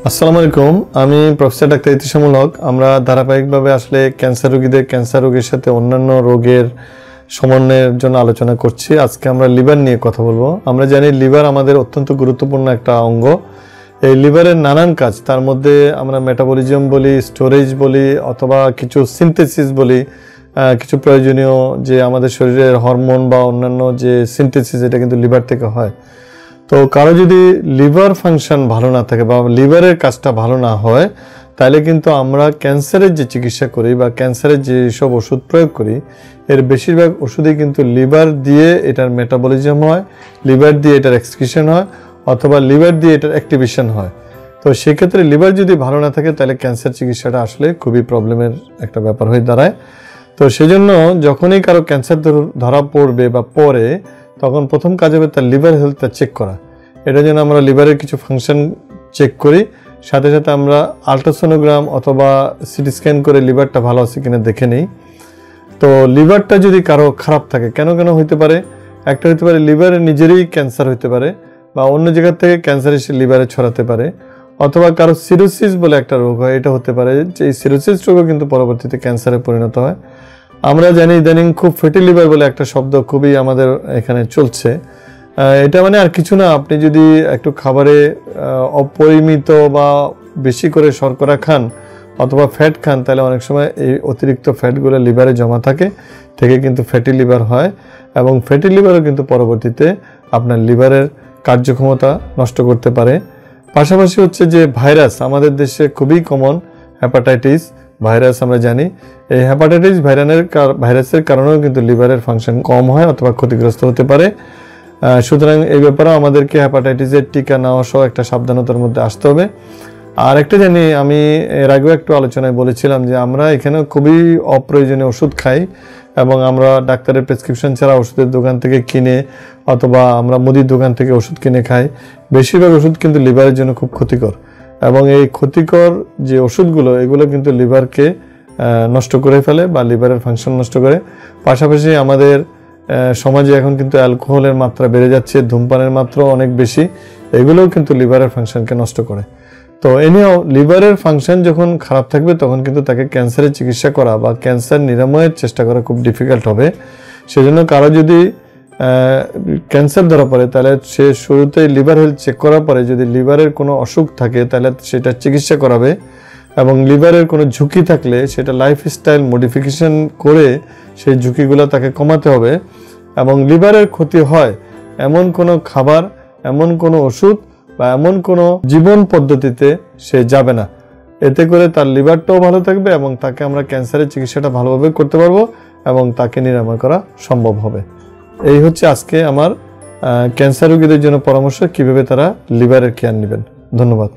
আসসালামু আলাইকুম। আমি প্রফেসর ডাক্তার ইতিসমুল হক। আমরা ধারাবাহিকভাবে আসলে ক্যান্সার রোগীদের ক্যান্সার রোগের সাথে অন্যান্য রোগের সমন্বয়ের জন্য আলোচনা করছি। আজকে আমরা লিভার নিয়ে কথা বলবো। আমরা জানি লিভার আমাদের অত্যন্ত গুরুত্বপূর্ণ একটা অঙ্গ। এই লিভারের নানান কাজ, তার মধ্যে আমরা মেটাবলিজম বলি, স্টোরেজ বলি, অথবা কিছু সিনথেসিস বলি, কিছু প্রয়োজনীয় যে আমাদের শরীরের হরমোন বা অন্যান্য যে সিনথেসিস, এটা কিন্তু লিভার থেকে হয়। তো কারো যদি লিভার ফাংশন ভালো না থাকে বা লিভারের কাজটা ভালো না হয়, তাহলে কিন্তু আমরা ক্যান্সারের যে চিকিৎসা করি বা ক্যান্সারের যে সব ওষুধ প্রয়োগ করি, এর বেশিরভাগ ওষুধই কিন্তু লিভার দিয়ে এটার মেটাবলিজম হয়, লিভার দিয়ে এটার এক্সক্রিশন হয়, অথবা লিভার দিয়ে এটার অ্যাক্টিভেশন হয়। তো সেক্ষেত্রে লিভার যদি ভালো না থাকে, তাহলে ক্যান্সার চিকিৎসাটা আসলে খুবই প্রবলেমের একটা ব্যাপার হয়ে দাঁড়ায়। তো সেজন্য যখনই কারো ক্যান্সার ধরা পড়বে বা পড়ে, তখন প্রথম কাজ হবে তার লিভার হেলথটা চেক করা। এটার জন্য আমরা লিভারের কিছু ফাংশন চেক করি, সাথে সাথে আমরা আল্ট্রাসোনোগ্রাম অথবা সিটি স্ক্যান করে লিভারটা ভালো আছে কিনা দেখে নিই। তো লিভারটা যদি কারো খারাপ থাকে, কেন হইতে পারে? একটা হইতে পারে লিভারে নিজেরই ক্যান্সার হইতে পারে, বা অন্য জায়গা থেকে ক্যান্সার এসে লিভারে ছড়াতে পারে, অথবা কারো সিরোসিস বলে একটা রোগ হয়, এটা হতে পারে যে এই সিরোসিস রোগও কিন্তু পরবর্তীতে ক্যান্সারে পরিণত হয়। আমরা জানি ইদানিং খুব ফ্যাটি লিভার বলে একটা শব্দ খুবই আমাদের এখানে চলছে। এটা মানে আর কিছু না, আপনি যদি একটু খাবারে অপরিমিত বা বেশি করে শর্করা খান অথবা ফ্যাট খান, তাহলে অনেক সময় এই অতিরিক্ত ফ্যাটগুলো লিভারে জমা থেকে কিন্তু ফ্যাটি লিভার হয়, এবং ফ্যাটি লিভারও কিন্তু পরবর্তীতে আপনার লিভারের কার্যক্ষমতা নষ্ট করতে পারে। পাশাপাশি হচ্ছে যে ভাইরাস, আমাদের দেশে খুবই কমন হ্যাপাটাইটিস ভাইরাস। আমরা জানি এই হ্যাপাটাইটিস ভাইরাসের কারণেও কিন্তু লিভারের ফাংশন কম হয় অথবা ক্ষতিগ্রস্ত হতে পারে। সুতরাং এই ব্যাপারেও আমাদেরকে হ্যাপাটাইটিসের টিকা নেওয়া সহ একটা সাবধানতার মধ্যে আসতে হবে। আর একটা জানি, আমি এর আগেও একটু আলোচনায় বলেছিলাম যে আমরা এখানে খুবই অপ্রয়োজনীয় ওষুধ খাই, এবং আমরা ডাক্তারের প্রেসক্রিপশন ছাড়া ওষুধের দোকান থেকে কিনে অথবা আমরা মুদির দোকান থেকে ওষুধ কিনে খাই। বেশিরভাগ ওষুধ কিন্তু লিভারের জন্য খুব ক্ষতিকর, এবং এই ক্ষতিকর যে ওষুধগুলো, এগুলো কিন্তু লিভারকে নষ্ট করে ফেলে বা লিভারের ফাংশন নষ্ট করে। পাশাপাশি আমাদের সমাজে এখন কিন্তু অ্যালকোহলের মাত্রা বেড়ে যাচ্ছে, ধূমপানের মাত্রা অনেক বেশি, এগুলোও কিন্তু লিভারের ফাংশনকে নষ্ট করে। তো এনিও লিভারের ফাংশন যখন খারাপ থাকবে, তখন কিন্তু তাকে ক্যান্সারের চিকিৎসা করা বা ক্যান্সার নিরাময়ের চেষ্টা করা খুব ডিফিকাল্ট হবে। সেজন্য কারো যদি ক্যান্সার ধরা পড়ে, তাহলে সে শুরুতেই লিভার হেলথ চেক করার পরে যদি লিভারের কোনো অসুখ থাকে, তাহলে সেটা চিকিৎসা করাবে, এবং লিভারের কোনো ঝুঁকি থাকলে সেটা লাইফস্টাইল মডিফিকেশন করে সেই ঝুঁকিগুলো তাকে কমাতে হবে। এবং লিভারের ক্ষতি হয় এমন কোনো খাবার, এমন কোনো ওষুধ বা এমন কোনো জীবন পদ্ধতিতে সে যাবে না। এতে করে তার লিভারটাও ভালো থাকবে এবং তাকে আমরা ক্যান্সারের চিকিৎসাটা ভালোভাবে করতে পারবো এবং তাকে নিরাময় করা সম্ভব হবে। এই হচ্ছে আজকে আমার ক্যান্সার রোগীদের জন্য পরামর্শ, কিভাবে তারা লিভারের কেয়ার নেবেন। ধন্যবাদ।